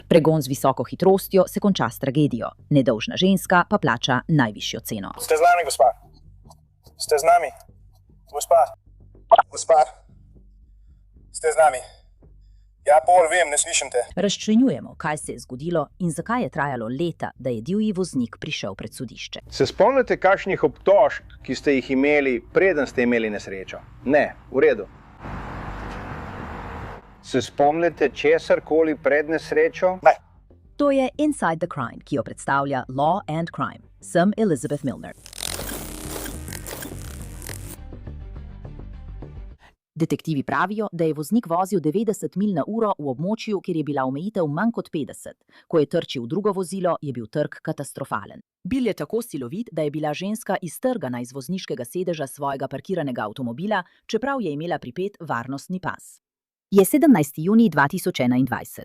Pregon z visoko hitrostjo se konča s tragedijo, nedolžna ženska pa plača najvišjo ceno. Ste z nami, gospa? Ste z nami? Gospa? Gospa? Ste z nami? Ja, pol vem, ne slišim te. Razčlenjujemo, kaj se je zgodilo in zakaj je trajalo leta, da je divji voznik prišel pred sodišče. Se spomnite kakšnih obtožb, ki ste jih imeli, preden ste imeli nesrečo? Ne, v redu. Se spomnite česarkoli pred nesrečo? Ne. To je Inside the Crime, ki jo predstavlja Law and Crime. Sem Elizabeth Milner. Detektivi pravijo, da je voznik vozil 90 milj na uro v območju, kjer je bila omejitev manj kot 50. Ko je trčil v drugo vozilo, je bil trk katastrofalen. Bil je tako silovit, da je bila ženska iztrgana iz vozniškega sedeža svojega parkiranega avtomobila, čeprav je imela pripet varnostni pas. Je 17. junij 2021.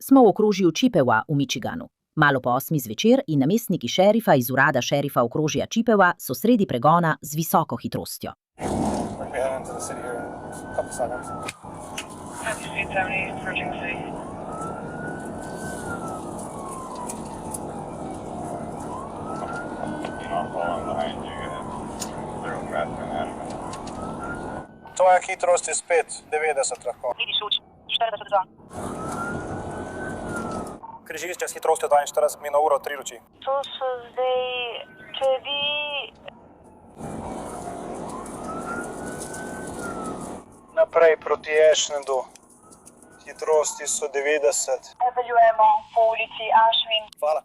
Smo v okrožju Chippewa v Michiganu. Malo po 8 zvečer in namestniki šerifa iz urada šerifa okrožja Chippewa so sredi pregona z visoko hitrostjo. Tvoja hitrost je spet 90 lahko. Vidiš luč, 42. Križišče s hitrostjo 42 milj na uro, 3 luči. To so zdaj, če vi... Naprej proti Ashlandu. Hitrosti so 90. Nadaljujemo po ulici Ashwin. Hvala.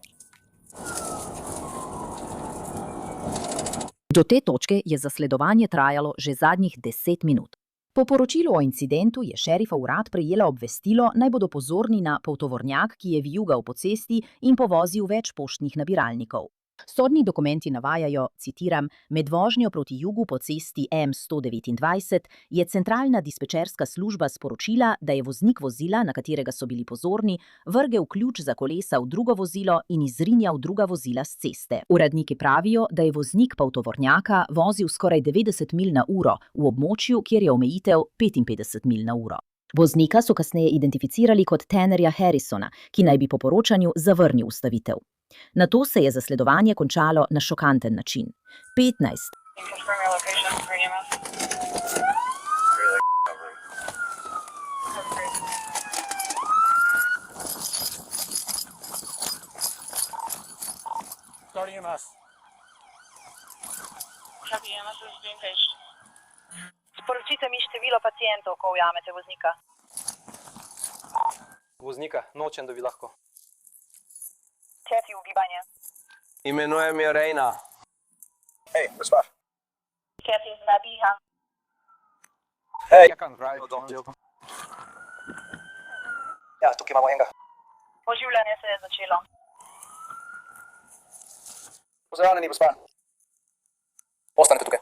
Do te točke je zasledovanje trajalo že zadnjih 10 minut. Po poročilu o incidentu je šerifov urad prejela obvestilo, naj bodo pozorni na poltovornjak, ki je vijugal po cesti in povozil več poštnih nabiralnikov. Sodni dokumenti navajajo, citiram, med vožnjo proti jugu po cesti M129 je centralna dispečerska služba sporočila, da je voznik vozila, na katerega so bili pozorni, vrgel ključ za kolesa v drugo vozilo in izrinjal druga vozila s ceste. Uradniki pravijo, da je voznik poltovornjaka vozil skoraj 90 milj na uro v območju, kjer je omejitev 55 milj na uro. Voznika so kasneje identificirali kot Tannerja Harrisona, ki naj bi po poročanju zavrnil ustavitev. Nato se je zasledovanje končalo na šokanten način. 15. Sporočite mi število pacientov, ko ujamete voznika. Voznika, nočem, da bi lahko. Čefi ugibanje. Imenujem je Rejna. Hej, gospa. Čefi nabiha. Hej. Ja, tukaj imamo enega. Oživljanje se je začelo. Pozdravljeni, gospa. Ostanite tukaj.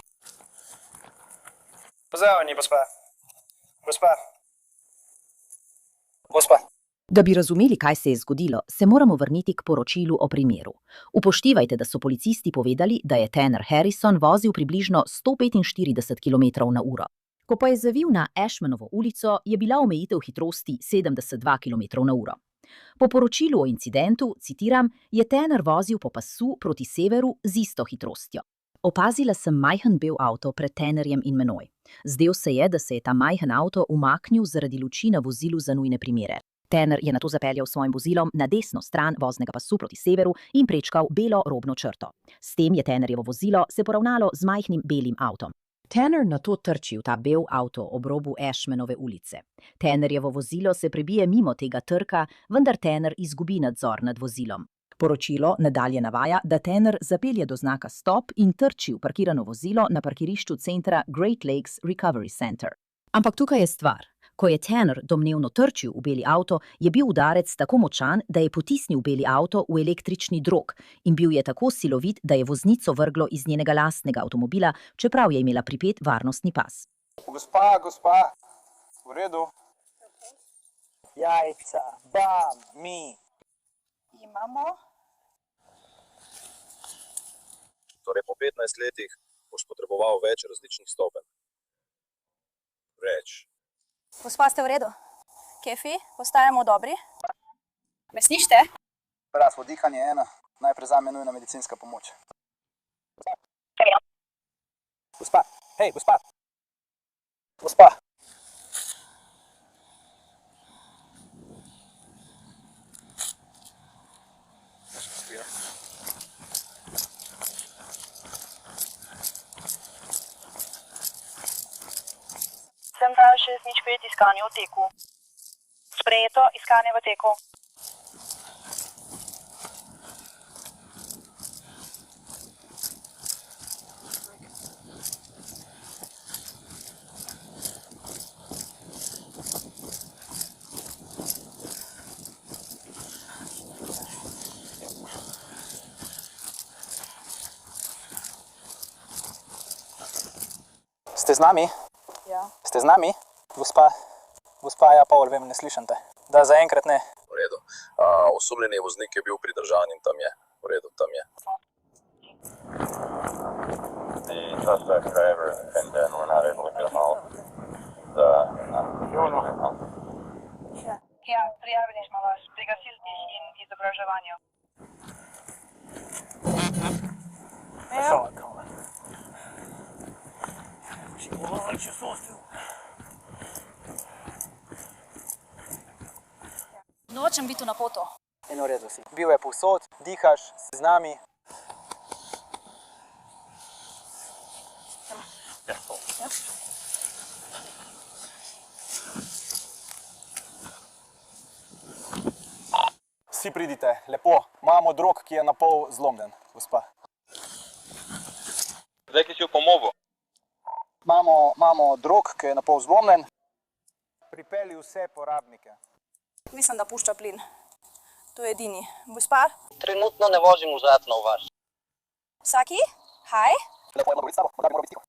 Pozdravljeni, gospa. Gospa. Gospa. Da bi razumeli, kaj se je zgodilo, se moramo vrniti k poročilu o primeru. Upoštevajte, da so policisti povedali, da je Tanner Harrison vozil približno 145 km/h. Ko pa je zavil na Ashmanovo ulico, je bila omejitev hitrosti 72 km/h. Po poročilu o incidentu, citiram, je Tanner vozil po pasu proti severu z isto hitrostjo. Opazila sem majhen bel avto pred Tannerjem in menoj. Zdel se je, da se je ta majhen avto umaknil zaradi luči na vozilu za nujne primere. Tanner je nato zapeljal s svojim vozilom na desno stran voznega pasu proti severu in prečkal belo robno črto. S tem je Tannerjevo vozilo se poravnalo z majhnim belim avtom. Tanner nato trči v ta bel avto ob robu Ashmanove ulice. Tannerjevo vozilo se prebije mimo tega trka, vendar Tanner izgubi nadzor nad vozilom. Poročilo nadalje navaja, da Tanner zapelje do znaka stop in trči v parkirano vozilo na parkirišču centra Great Lakes Recovery Center. Ampak tukaj je stvar. Ko je Tanner domnevno trčil v beli avto, je bil udarec tako močan, da je potisnil beli avto v električni drog in bil je tako silovit, da je voznico vrglo iz njenega lastnega avtomobila, čeprav je imela pripet varnostni pas. Gospa, v redu. Jajca, mi. Imamo. Torej po 15 letih boš potreboval več različnih stopenj. Več. Gospa, ste v redu? Kefi, postajamo dobri? Me slišite? Raslo dihanje 1, najprej zame nujna medicinska pomoč. Gospa, hej, gospa. Gospa. Central 605, iskanje v teku. Sprejeto, iskanje v teku. Ste z nami? Ja. Ste z nami? Gospa, ja, Pavel, vem, ne slišim te. Da, zaenkrat ne. V redu. Osumljeni voznik je bil pridržan in tam je. V redu, tam je. The suspect driver and then we're not able to get him out. Ja, prijavili smo vas pri gasilcih in izobraževanju. Nočem biti na poto. In v redu si. Bil je povsod, dihaš, si z nami. Vsi pridite, lepo. Imamo drog, ki je na pol zlomljen, gospa. Zdaj, ki si jo pomogel. Imamo drog, ki je na pol zlomljen. Pripelji vse porabnike. Mislim, da pušča plin. To je edini. Gospa? Trenutno ne vozim vzadno v vas. Vsaki? Haj? Lepo je, da biti s tabo, morda bi moral biti tiho.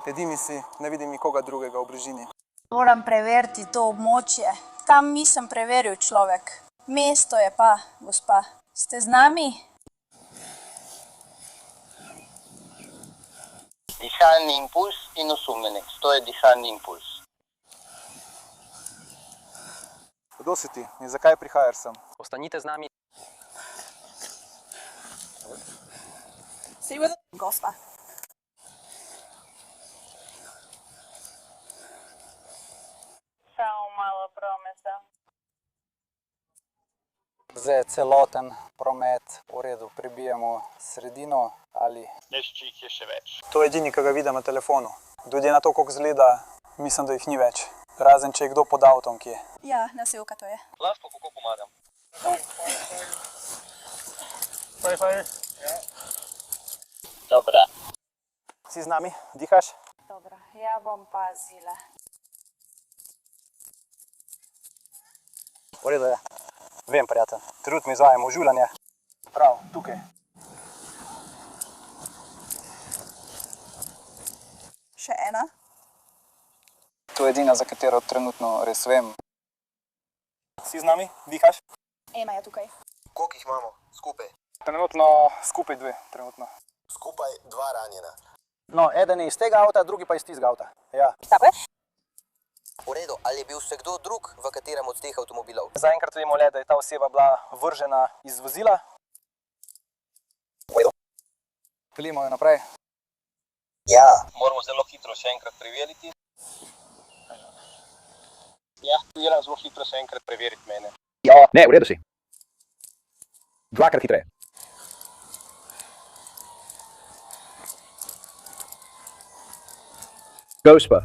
Edini si, ne vidim nikoga drugega v bližini. Moram preveriti to območje. Tam nisem preveril človek. Mesto je pa, gospa. Ste z nami? Dihalni impuls in osumljenik. To je dihalni impuls. Kdo si ti in zakaj prihajaš sem? Ostanite z nami. Gospa. Samo malo prometa. Zdaj je celoten promet v redu, pribijemo sredino ali... Če jih je še več. To je edini, ki ga vidim na telefonu. Glede na to, kako izgleda, mislim, da jih ni več. Razen, če je kdo pod avtom kje. Ja, naselka to je. Lahko kako pomagam. Dobra. Si z nami? Dihaš? Dobro, ja bom pazila. V redu je. Vem, prijatelj. Trenutno izvajamo oživljanje. Prav, tukaj. Še ena? To je edina, za katero trenutno res vem. Si z nami? Dihaš? Ena je tukaj. Koliko jih imamo? Skupaj? Trenutno skupaj dve, trenutno. Skupaj 2 ranjena. No, eden je iz tega avta, drugi pa iz tistega avta. Ja. Tako je? V redu, ali je bil še kdo drug v katerem od teh avtomobilov? Zaenkrat vemo le, da je ta oseba bila vržena iz vozila. Peljimo jo naprej. Ja. Moramo zelo hitro še enkrat preveriti. Ja, moram zelo hitro še enkrat preveriti mene. Ja, ne, v redu si. Dvakrat hitreje. Gospa.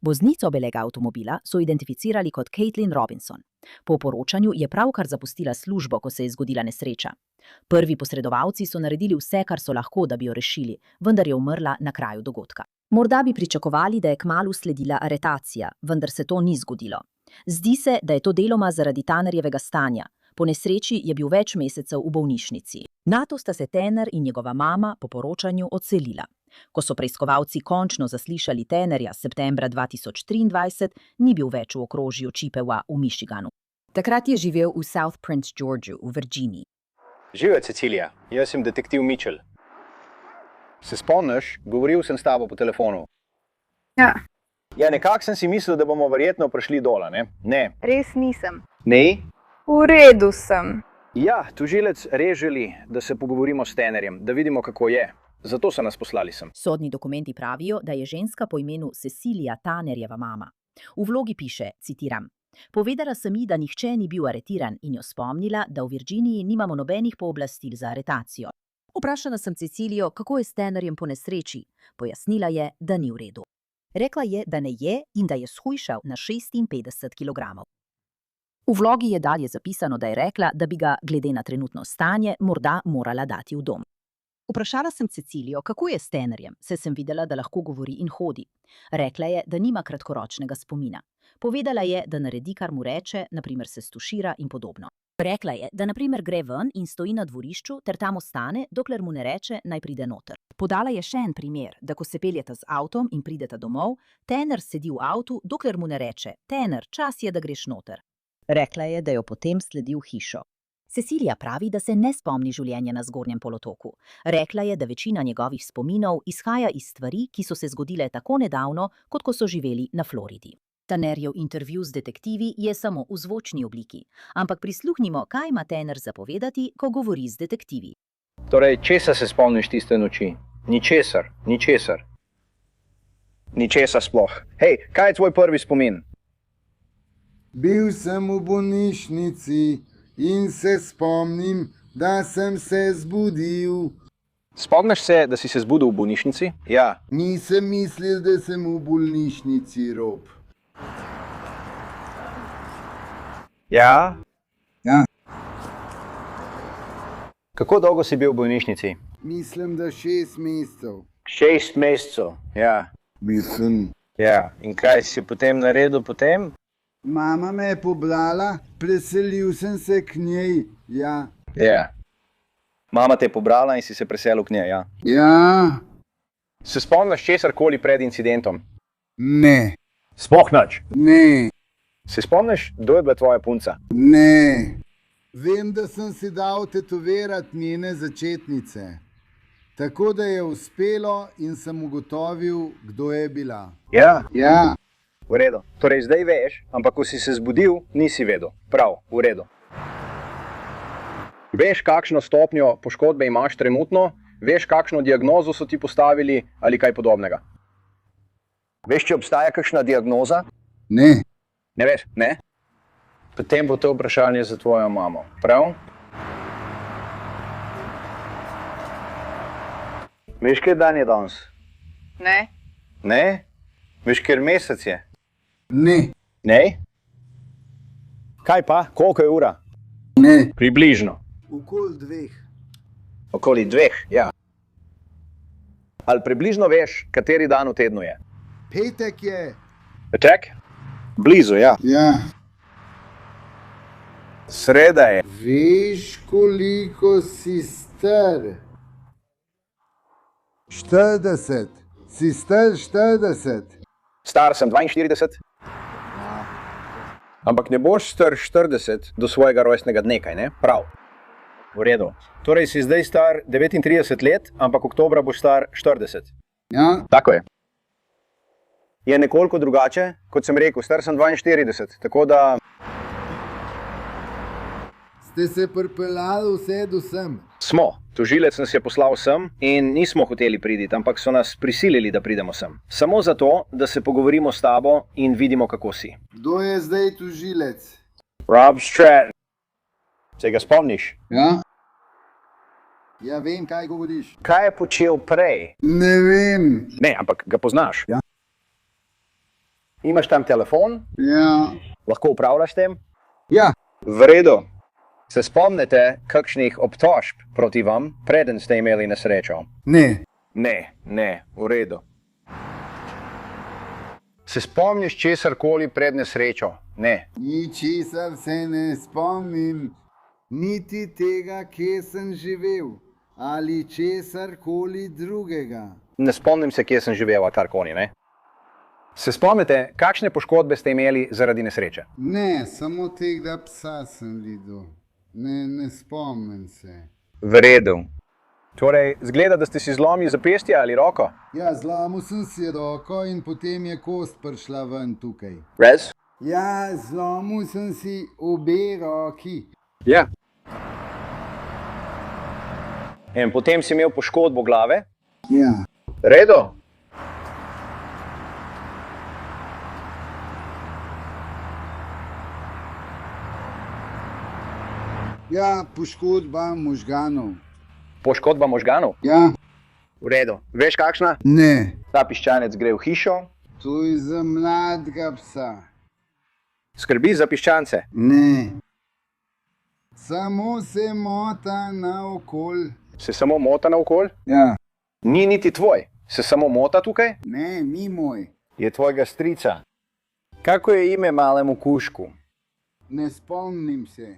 Voznico belega avtomobila so identificirali kot Caitlin Robinson. Po poročanju je pravkar zapustila službo, ko se je zgodila nesreča. Prvi posredovalci so naredili vse, kar so lahko, da bi jo rešili, vendar je umrla na kraju dogodka. Morda bi pričakovali, da je kmalu sledila aretacija, vendar se to ni zgodilo. Zdi se, da je to deloma zaradi Tannerjevega stanja. Po nesreči je bil več mesecev v bolnišnici. Nato sta se Tanner in njegova mama po poročanju odselila. Ko so preiskovalci končno zaslišali Tannerja septembra 2023, ni bil več v okrožju Chippewa v Michiganu. Takrat je živel v South Prince Georgeu v Virginiji. Živijo, Cecilija, jaz sem detektiv Mitchell. Se spomniš, govoril sem s tabo po telefonu. Ja, Ja, nekako sem si mislil, da bomo verjetno prišli dol, ne? Ne. res nisem. Ne? V redu sem. Ja, tožilec res želi, da se pogovorimo s Tannerjem, da vidimo, kako je. Zato so nas poslali sem. Sodni dokumenti pravijo, da je ženska po imenu Cecilija Tannerjeva mama. V vlogi piše, citiram: "Povedala sem ji, da nihče ni bil aretiran in jo spomnila, da v Virginiji nimamo nobenih pooblastil za aretacijo. Vprašala sem Cecilijo, kako je s Tannerjem po nesreči. Pojasnila je, da ni v redu. Rekla je, da ne je in da je shujšal na 56 kg. V vlogi je dalje zapisano, da je rekla, da bi ga, glede na trenutno stanje, morda morala dati v dom. Vprašala sem Cecilijo, kako je s Tannerjem, saj sem videla, da lahko govori in hodi. Rekla je, da nima kratkoročnega spomina. Povedala je, da naredi, kar mu reče, naprimer se stušira in podobno. Rekla je, da naprimer gre ven in stoji na dvorišču ter tam ostane, dokler mu ne reče, naj pride noter. Podala je še en primer, da ko se peljeta z avtom in prideta domov, Tanner sedi v avtu, dokler mu ne reče: "Tanner, čas je, da greš noter." Rekla je, da jo potem sledi v hišo. Cecilija pravi, da se ne spomni življenja na Zgornjem polotoku. Rekla je, da večina njegovih spominov izhaja iz stvari, ki so se zgodile tako nedavno, kot ko so živeli na Floridi. Tannerjev intervju z detektivi je samo v zvočni obliki, ampak prisluhnimo, kaj ima Tanner zapovedati, ko govori z detektivi. Torej, česa se spomniš tiste noči? Ničesar, ničesar. Ničesar sploh. Hej, kaj je tvoj prvi spomin? Bil sem v bolnišnici in se spomnim, da sem se zbudil. Spomniš se, da si se zbudil v bolnišnici? Ja. Nisem mislil, da sem v bolnišnici, Rob. Ja? Ja. Kako dolgo si bil v bolnišnici? Mislim, da 6 mesecev. 6 mesecev, ja. Mislim. Ja, in kaj si potem naredil potem? Mama me je pobrala, preselil sem se k njej, ja. Ja. Mama te je pobrala in si se preselil k njej, ja. Ja. Se spomniš česarkoli pred incidentom? Ne. Sploh nič. Ne. Se spomniš, kdo je bila tvoja punca? Ne. Vem, da sem si dal tetovirati njene začetnice. Tako da je uspelo in sem ugotovil, kdo je bila. Ja. Ja. V redu. Torej zdaj veš, ampak ko si se zbudil, nisi vedel. Prav, v redu. Veš, kakšno stopnjo poškodbe imaš trenutno, veš, kakšno diagnozo so ti postavili ali kaj podobnega. Veš, če obstaja kakšna diagnoza? Ne. Ne veš, ne? Potem bo to vprašanje za tvojo mamo, prav? Veš, kje dan je danes? Ne. Ne? Veš, kjer mesec je? Ne. Ne? Kaj pa? Koliko je ura? Ne. Približno. Okoli 2. Okoli 2, ja. Ali približno veš, kateri dan v tednu je? Petek je. Petek? Blizu, ja. Ja. Sreda je. Veš, koliko si star? 40. Si star 40? Star sem 42. Ampak ne boš star 40 do svojega rojstnega dne, kaj ne? Prav. V redu. Torej si zdaj star 39 let, ampak oktobra boš star 40. Ja. Tako je. Je nekoliko drugače, kot sem rekel, star sem 42, tako da... Ste se pripeljali vse do sem? Smo. Tožilec nas je poslal sem in nismo hoteli priti, ampak so nas prisilili, da pridemo sem. Samo zato, da se pogovorimo s tabo in vidimo, kako si. Kdo je zdaj tožilec? Rob Stratton. Se ga spomniš? Ja. Ja, vem, kaj govoriš. Kaj je počel prej? Ne vem. Ne, ampak ga poznaš. Ja. Imaš tam telefon? Ja. Lahko upravljaš tem? Ja. V redu. Se spomnite kakšnih obtožb proti vam, preden ste imeli nesrečo? Ne. Ne, v redu. Se spomniš česarkoli pred nesrečo? Ne. Ničesar se ne spomnim, niti tega, kje sem živel, ali česarkoli drugega. Ne spomnim se, kje sem živel, a karkoli, ne? Se spomnite, kakšne poškodbe ste imeli zaradi nesreče? Ne, samo tega psa sem videl. Ne spomnim se. V redu. Torej, zgleda, da ste si zlomili zapestje ali roko. Ja, zlomil sem si roko in potem je kost prišla ven tukaj. Res? Ja, zlomil sem si obe roki. Ja. In potem si imel poškodbo glave? Ja. Redo? Ja, poškodba možganov. Poškodba možganov? Ja. V redu. Veš kakšna? Ne. Ta piščanec gre v hišo. To je za mladega psa. Skrbi za piščance. Ne. Samo se mota naokol. Se samo mota naokol? Ja. Ni niti tvoj. Se samo mota tukaj? Ne, ni moj. Je tvojega strica. Kako je ime malemu kužku? Ne spomnim se.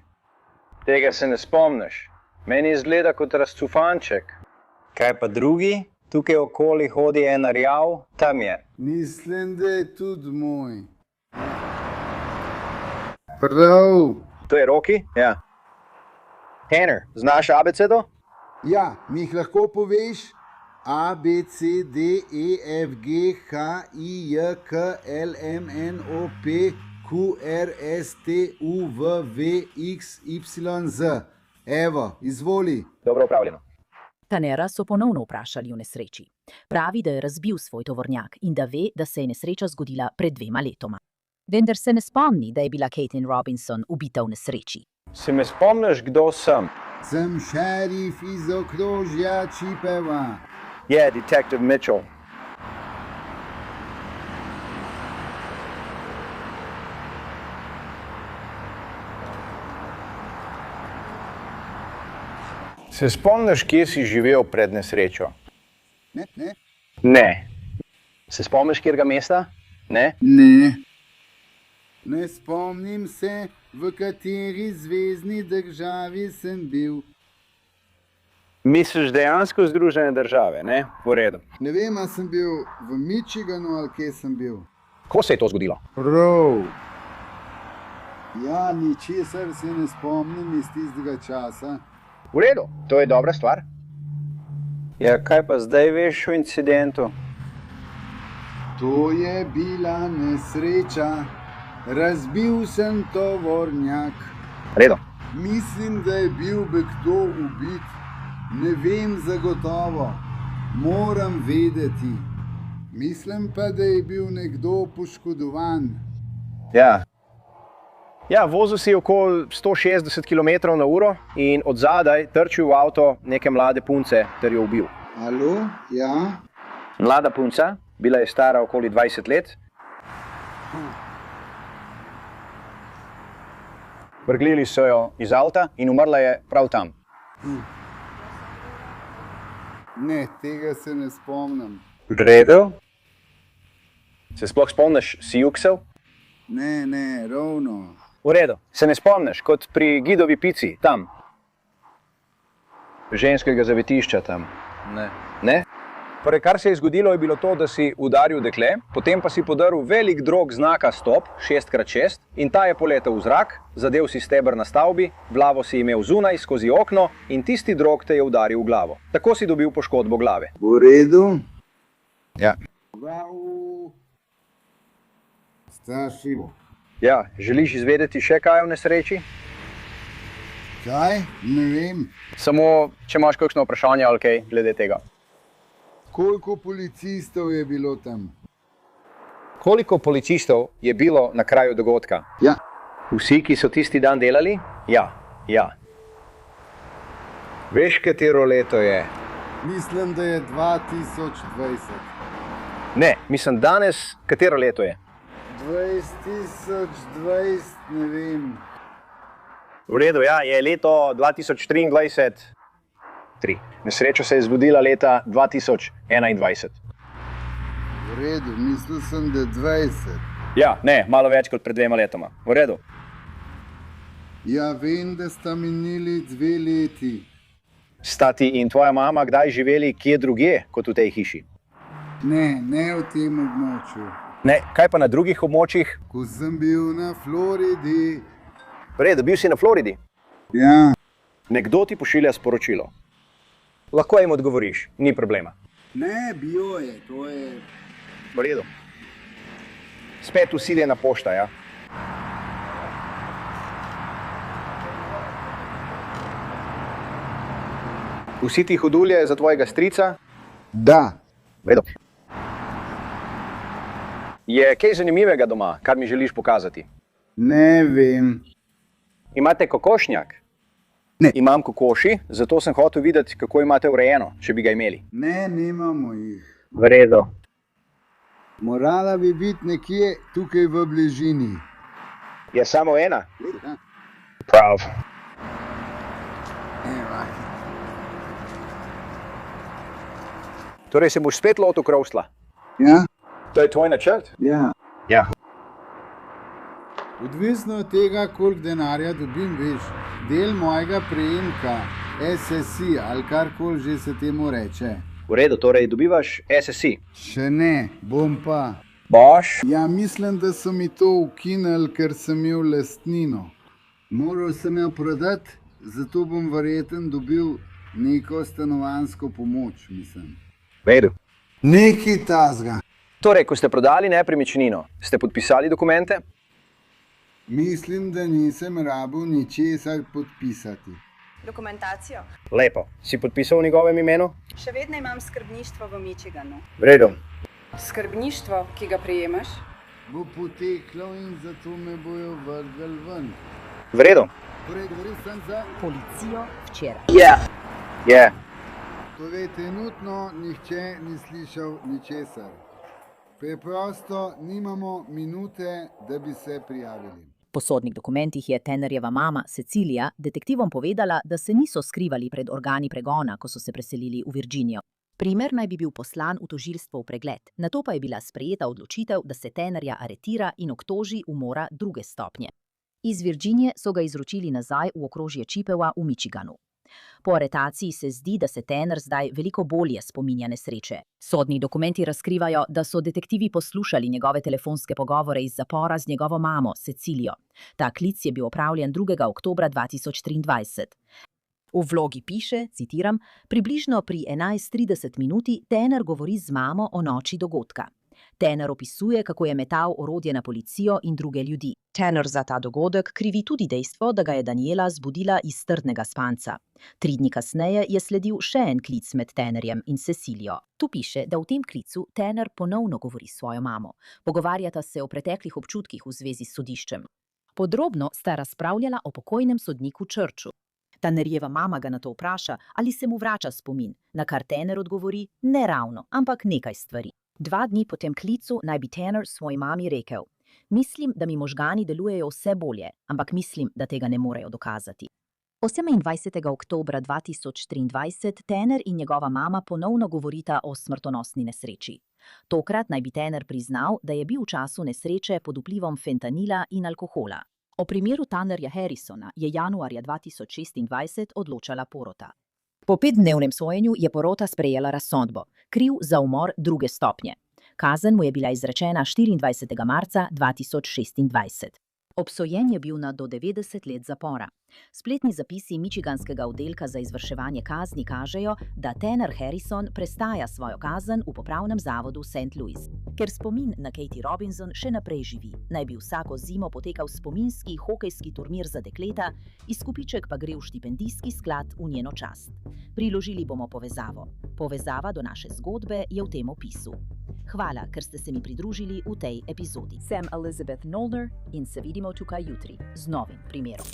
Tega se ne spomniš. Meni izgleda kot razcufanček. Kaj pa drugi? Tukaj okoli hodi en rjav, tam je. Mislim, da je tudi moj. Prav. To je Roki? Ja. Tanner, znaš abecedo? Ja, mi jih lahko poveš? A, B, C, D, E, F, G, H, I, J, K, L, M, N, O, P, Q, R, S, T, U, V, V, X, Y, Z. Evo, izvoli. Dobro upravljeno. Tannera so ponovno vprašali o nesreči. Pravi, da je razbil svoj tovornjak in da ve, da se je nesreča zgodila pred 2 letoma. Vendar se ne spomni, da je bila Caitlin Robinson ubita v nesreči. Se me spomniš, kdo sem? Sem šerif iz okrožja Čipeva. Je, detektiv Mitchell. Se spomniš, kje si živel pred nesrečo? Ne. Ne. Se spomniš, kjerga mesta? Ne? Ne. Ne spomnim se, v kateri zvezni državi sem bil. Misliš dejansko Združene države, ne? V redu. Ne vem, ali sem bil v Michiganu ali kje sem bil. Ko se je to zgodilo? Prav. Ja, ničesar se ne spomnim iz tistega časa. V redu, to je dobra stvar. Ja, kaj pa zdaj veš o incidentu? To je bila nesreča. Razbil sem tovornjak. Redo. Mislim, da je bil kdo ubit. Ne vem zagotovo. Moram vedeti. Mislim pa, da je bil nekdo poškodovan. Ja. Ja, vozil si okoli 160 km/h in od zadaj trčil v avto neke mlade punce ter jo ubil. Alo, ja? Mlada punca, bila je stara okoli 20 let. Vrglili so jo iz avta in umrla je prav tam. Ne, tega se ne spomnim. Redo? Se sploh spomniš, si juksel? Ne, ravno. V redu. Se ne spomniš, kot pri Gidovi pici, tam? Ženskega zavetišča tam. Ne. Ne? Torej, kar se je zgodilo, je bilo to, da si udaril dekle, potem pa si podaril velik drog znaka stop, 6x6, in ta je poletel v zrak, zadev si steber na stavbi, glavo si imel zunaj, skozi okno in tisti drog te je udaril v glavo. Tako si dobil poškodbo glave. V redu? Ja. Wow. Strašljivo. Ja, želiš izvedeti še kaj o nesreči? Kaj? Ne vem. Samo, če imaš kakšno vprašanje ali kaj glede tega. Koliko policistov je bilo tam? Koliko policistov je bilo na kraju dogodka? Ja. Vsi, ki so tisti dan delali? Ja. Veš, katero leto je? Mislim, da je 2020. Ne, mislim danes, katero leto je? 2020, ne vem. V redu, ja, je leto 2023. Nesreča se je zgodila leta 2021. V redu, mislil sem, da je 20. Ja, ne, malo več kot pred 2 letoma. V redu. Ja, vem, da sta minili 2 leti. Sta ti in tvoja mama kdaj živeli kje drugje kot v tej hiši? Ne v tem območju. Ne, kaj pa na drugih območjih? Ko sem bil na Floridi. V redu, bil si na Floridi. Ja. Nekdo ti pošilja sporočilo. Lahko jim odgovoriš, ni problema. Ne, bio je, to je... V redu. Spet usiljena pošta, ja? Vsi ti hodulje za tvojega strica? Da. V redu. Je kaj zanimivega doma, kar mi želiš pokazati? Ne vem. Imate kokošnjak? Ne. Imam kokoši, zato sem hotel videti, kako imate urejeno, če bi ga imeli. Ne, nimamo jih. V redu. Morala bi biti nekje tukaj v bližini. Je samo ena? Ja. Prav. Evo. Torej se boš spet lotil krovstva? Ja? To je tvoj načrt? Ja. Ja. Odvisno od tega, koliko denarja dobim, veš, del mojega prejemka, SSI ali karkoli že se temu reče. V redu, torej dobivaš SSI. Še ne, bom pa. Boš? Ja, mislim, da so mi to ukinili, ker sem imel lastnino. Moral sem jo prodati, zato bom verjeten dobil neko stanovanjsko pomoč, mislim. V redu. Nekaj tazga. Torej, ko ste prodali nepremičnino, ste podpisali dokumente? Mislim, da nisem rabil ničesar podpisati. Dokumentacijo. Lepo. Si podpisal v njegovem imenu? Še vedno imam skrbništvo v Michiganu. V redu. Skrbništvo, ki ga prejemaš? Bo poteklo in zato me bojo vrgli ven. V redu. Torej, govoril sem za... Policijo včeraj. Je. Torej, trenutno nihče ni slišal ničesar. Preprosto nimamo minute, da bi se prijavili. Po sodnih dokumentih je Tannerjeva mama Cecilija detektivom povedala, da se niso skrivali pred organi pregona, ko so se preselili v Virginijo. Primer naj bi bil poslan v tožilstvo v pregled, nato pa je bila sprejeta odločitev, da se Tannerja aretira in obtoži umora druge stopnje. Iz Virginije so ga izročili nazaj v okrožje Chippewa v Michiganu. Po aretaciji se zdi, da se Tanner zdaj veliko bolje spominja nesreče. Sodni dokumenti razkrivajo, da so detektivi poslušali njegove telefonske pogovore iz zapora z njegovo mamo, Cecilijo. Ta klic je bil opravljen 2. oktobra 2023. V vlogi piše, citiram, približno pri 11:30 minuti Tanner govori z mamo o noči dogodka. Tanner opisuje, kako je metal orodje na policijo in druge ljudi. Tanner za ta dogodek krivi tudi dejstvo, da ga je Daniela zbudila iz trdnega spanca. 3 dni kasneje je sledil še en klic med Tannerjem in Cecilijo. Tu piše, da v tem klicu Tanner ponovno govori s svojo mamo. Pogovarjata se o preteklih občutkih v zvezi s sodiščem. Podrobno sta razpravljala o pokojnem sodniku Churchu. Tannerjeva mama ga nato vpraša, ali se mu vrača spomin, na kar Tanner odgovori, ne ravno, ampak nekaj stvari. 2 dni po tem klicu naj bi Tanner svoji mami rekel: mislim, da mi možgani delujejo vse bolje, ampak mislim, da tega ne morejo dokazati. 28. oktobra 2023 Tanner in njegova mama ponovno govorita o smrtonosni nesreči. Tokrat naj bi Tanner priznal, da je bil v času nesreče pod vplivom fentanila in alkohola. O primeru Tannerja Harrisona je januarja 2026 odločala porota. Po 5-dnevnem sojenju je porota sprejela razsodbo, kriv za umor druge stopnje. Kazen mu je bila izrečena 24. marca 2026. Obsojen je bil na do 90 let zapora. Spletni zapisi michiganskega oddelka za izvrševanje kazni kažejo, da Tanner Harrison prestaja svojo kazen v popravnem zavodu St. Louis. Ker spomin na Katie Robinson še naprej živi, naj bi vsako zimo potekal spominski hokejski turnir za dekleta, izkupiček pa gre v štipendijski sklad v njeno čast. Priložili bomo povezavo. Povezava do naše zgodbe je v tem opisu. Hvala, ker ste se mi pridružili v tej epizodi. Sem Elizabeth Nolner in se vidimo tukaj jutri z novim primerom.